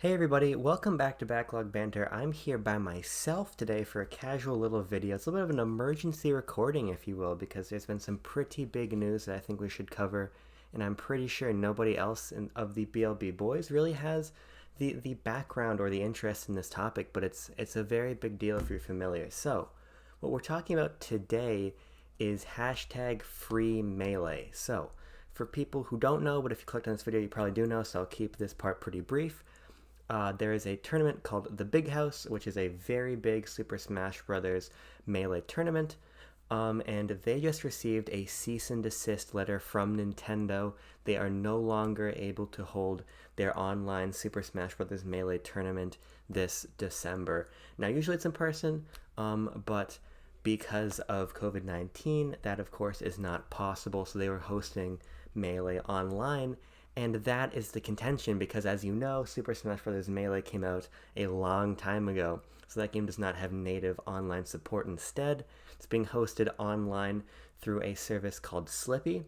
Hey everybody, welcome back to Backlog Banter. I'm here by myself today for a casual little video. It's a little bit of an emergency recording, if you will, because there's been some pretty big news that I think we should cover, and I'm pretty sure nobody else of the BLB boys really has the background or the interest in this topic, but it's a very big deal if you're familiar. So, what we're talking about today is hashtag free melee. So, for people who don't know, but if you clicked on this video, you probably do know, so I'll keep this part pretty brief. There is a tournament called the Big House, which is a very big Super Smash Bros. Melee tournament, and they just received a cease and desist letter from Nintendo. They are no longer able to hold their online Super Smash Bros. Melee tournament this December. Now, usually it's in person, but because of COVID-19, that of course is not possible, so they were hosting Melee online. And that is the contention because, as you know, Super Smash Bros. Melee came out a long time ago, so that game does not have native online support. Instead, it's being hosted online through a service called Slippy.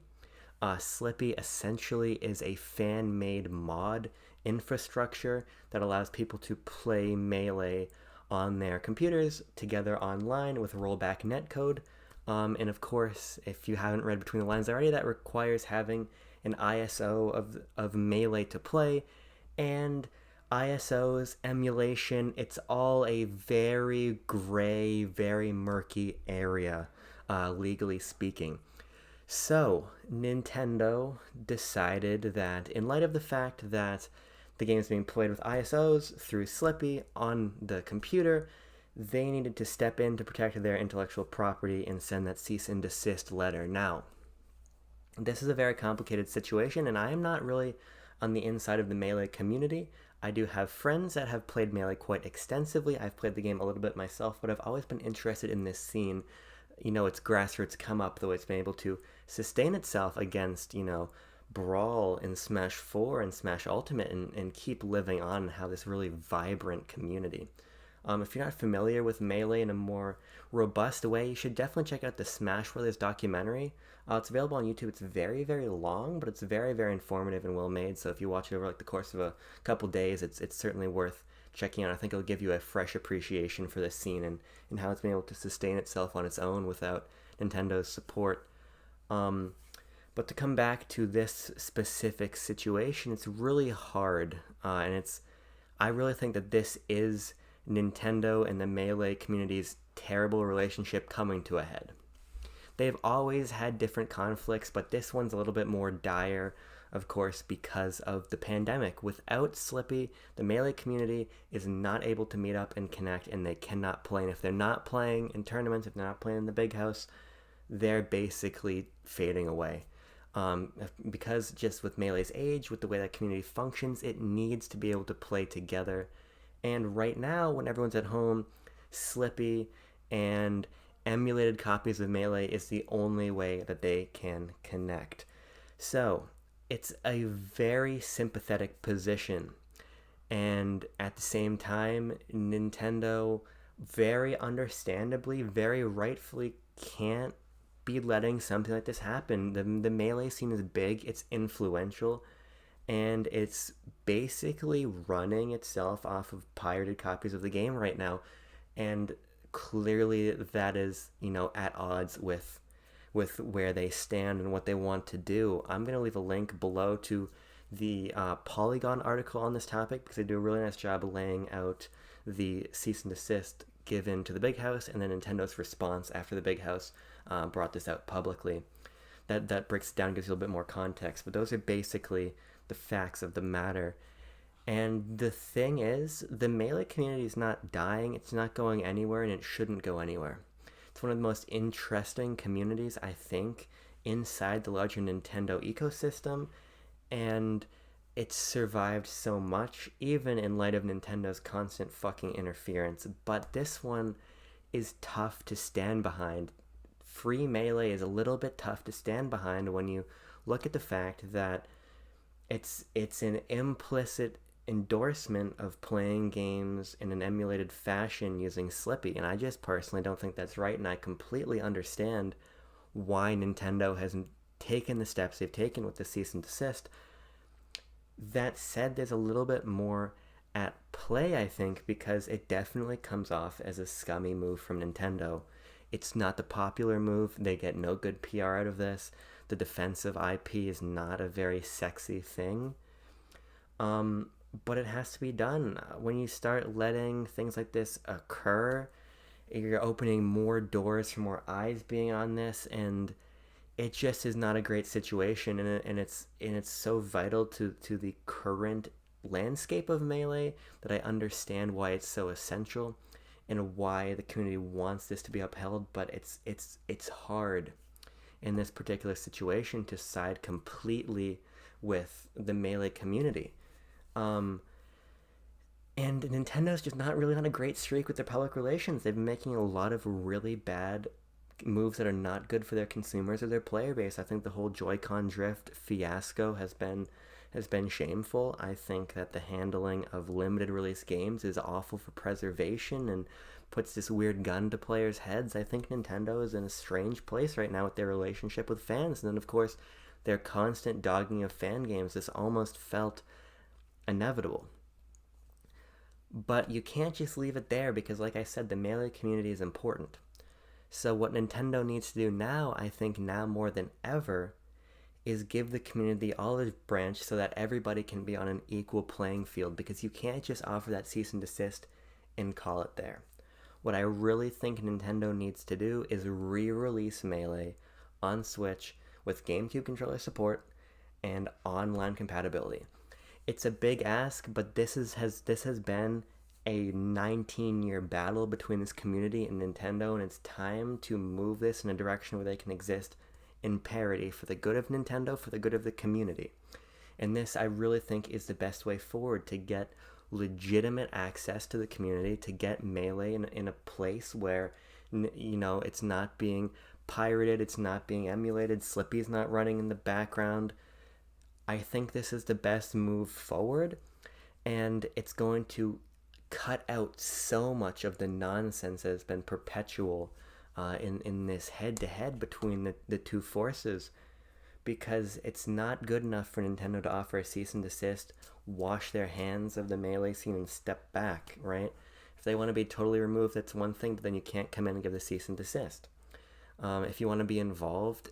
Slippy essentially is a fan-made mod infrastructure that allows people to play Melee on their computers together online with rollback netcode. And of course, if you haven't read between the lines already, that requires having an ISO of Melee to play, and ISOs, emulation, it's all a very gray, very murky area, legally speaking. So, Nintendo decided that in light of the fact that the game is being played with ISOs through Slippy on the computer, they needed to step in to protect their intellectual property and send that cease and desist letter. Now, this is a very complicated situation, and I am not really on the inside of the Melee community. I do have friends that have played Melee quite extensively. I've played the game a little bit myself, but I've always been interested in this scene. You know, its grassroots come up, though it's been able to sustain itself against, Brawl in Smash 4 and Smash Ultimate and keep living on and have this really vibrant community. If you're not familiar with Melee in a more robust way, you should definitely check out the Smash Brothers documentary. It's available on YouTube. It's very, very long, but it's very, very informative and well made. So if you watch it over like the course of a couple days, it's certainly worth checking out. I think it'll give you a fresh appreciation for this scene and how it's been able to sustain itself on its own without Nintendo's support. But to come back to this specific situation, it's really hard, and I really think that this is Nintendo and the Melee community's terrible relationship coming to a head. They've always had different conflicts, but this one's a little bit more dire, of course, because of the pandemic. Without Slippy, the Melee community is not able to meet up and connect, and they cannot play. And if they're not playing in tournaments, if they're not playing in the Big House, they're basically fading away. Because just with Melee's age, with the way that community functions, it needs to be able to play together. And right now, when everyone's at home, Slippy and emulated copies of Melee is the only way that they can connect. So, it's a very sympathetic position. And at the same time, Nintendo very understandably, very rightfully can't be letting something like this happen. The Melee scene is big, it's influential, and it's basically running itself off of pirated copies of the game right now. And clearly that is, at odds with where they stand and what they want to do. I'm going to leave a link below to the Polygon article on this topic because they do a really nice job laying out the cease and desist given to the Big House and then Nintendo's response after the Big House brought this out publicly. That breaks it down, gives you a little bit more context, but those are basically the facts of the matter. And the thing is, the Melee community is not dying, it's not going anywhere, and it shouldn't go anywhere. It's one of the most interesting communities, I think, inside the larger Nintendo ecosystem, and it's survived so much, even in light of Nintendo's constant fucking interference. But this one is tough to stand behind. Free Melee is a little bit tough to stand behind when you look at the fact that it's an implicit endorsement of playing games in an emulated fashion using Slippy, and I just personally don't think that's right, and I completely understand why Nintendo hasn't taken the steps they've taken with the cease and desist. That said, there's a little bit more at play, I think, because it definitely comes off as a scummy move from Nintendo. It's not the popular move. They get no good PR out of this. The defensive IP is not a very sexy thing. Um, but it has to be done. When you start letting things like this occur, you're opening more doors for more eyes being on this, and it just is not a great situation, and it's so vital to the current landscape of Melee that I understand why it's so essential and why the community wants this to be upheld, but it's hard in this particular situation to side completely with the Melee community. Um, and Nintendo's just not really on a great streak with their public relations. They've been making a lot of really bad moves that are not good for their consumers or their player base. I think the whole Joy-Con drift fiasco has been shameful. I think that the handling of limited release games is awful for preservation and puts this weird gun to players' heads. I think Nintendo is in a strange place right now with their relationship with fans. And then, of course, their constant dogging of fan games. This almost felt inevitable. But you can't just leave it there because, like I said, the Melee community is important. So what Nintendo needs to do now, I think now more than ever, is give the community the olive branch so that everybody can be on an equal playing field, because you can't just offer that cease and desist and call it there. What I really think Nintendo needs to do is re-release Melee on Switch with GameCube controller support and online compatibility. It's a big ask, but this has been a 19-year battle between this community and Nintendo, and it's time to move this in a direction where they can exist in parity for the good of Nintendo, for the good of the community. And this, I really think, is the best way forward to get legitimate access to the community, to get Melee in a place where, it's not being pirated, it's not being emulated, Slippy's not running in the background. I think this is the best move forward, and it's going to cut out so much of the nonsense that has been perpetual in this head-to-head between the two forces, because it's not good enough for Nintendo to offer a cease and desist, wash their hands of the Melee scene, and step back, right? If they want to be totally removed, that's one thing, but then you can't come in and give the cease and desist. If you want to be involved,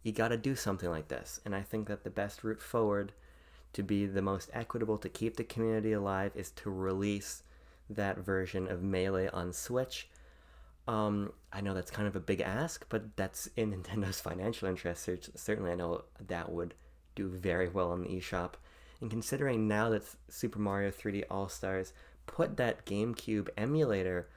you got to do something like this, and I think that the best route forward to be the most equitable, to keep the community alive, is to release that version of Melee on Switch. I know that's kind of a big ask, but that's in Nintendo's financial interest. Certainly, I know that would do very well on the eShop. And considering now that Super Mario 3D All-Stars put that GameCube emulator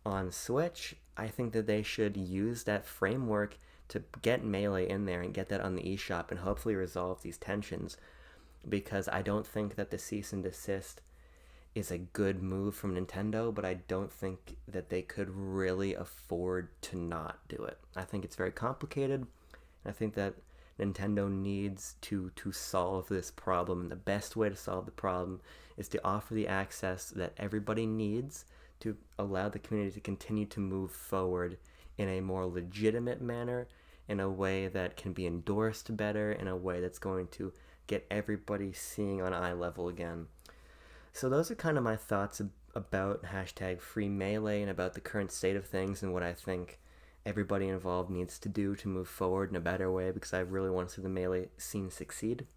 on Switch, I think that they should use that framework to get Melee in there and get that on the eShop and hopefully resolve these tensions, because I don't think that the cease and desist is a good move from Nintendo, but I don't think that they could really afford to not do it. I think it's very complicated. I think that Nintendo needs to solve this problem. The best way to solve the problem is to offer the access that everybody needs to allow the community to continue to move forward in a more legitimate manner, in a way that can be endorsed better, in a way that's going to get everybody seeing on eye level again. So those are kind of my thoughts about hashtag free Melee and about the current state of things and what I think everybody involved needs to do to move forward in a better way, because I really want to see the Melee scene succeed.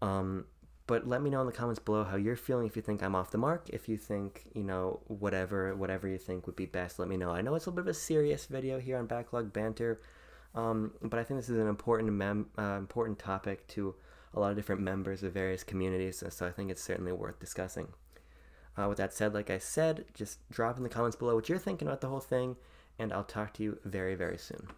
But let me know in the comments below how you're feeling, if you think I'm off the mark, if you think, whatever you think would be best, let me know. I know it's a little bit of a serious video here on Backlog Banter, but I think this is an important topic to a lot of different members of various communities, so I think it's certainly worth discussing. With that said, like I said, just drop in the comments below what you're thinking about the whole thing, and I'll talk to you very, very soon.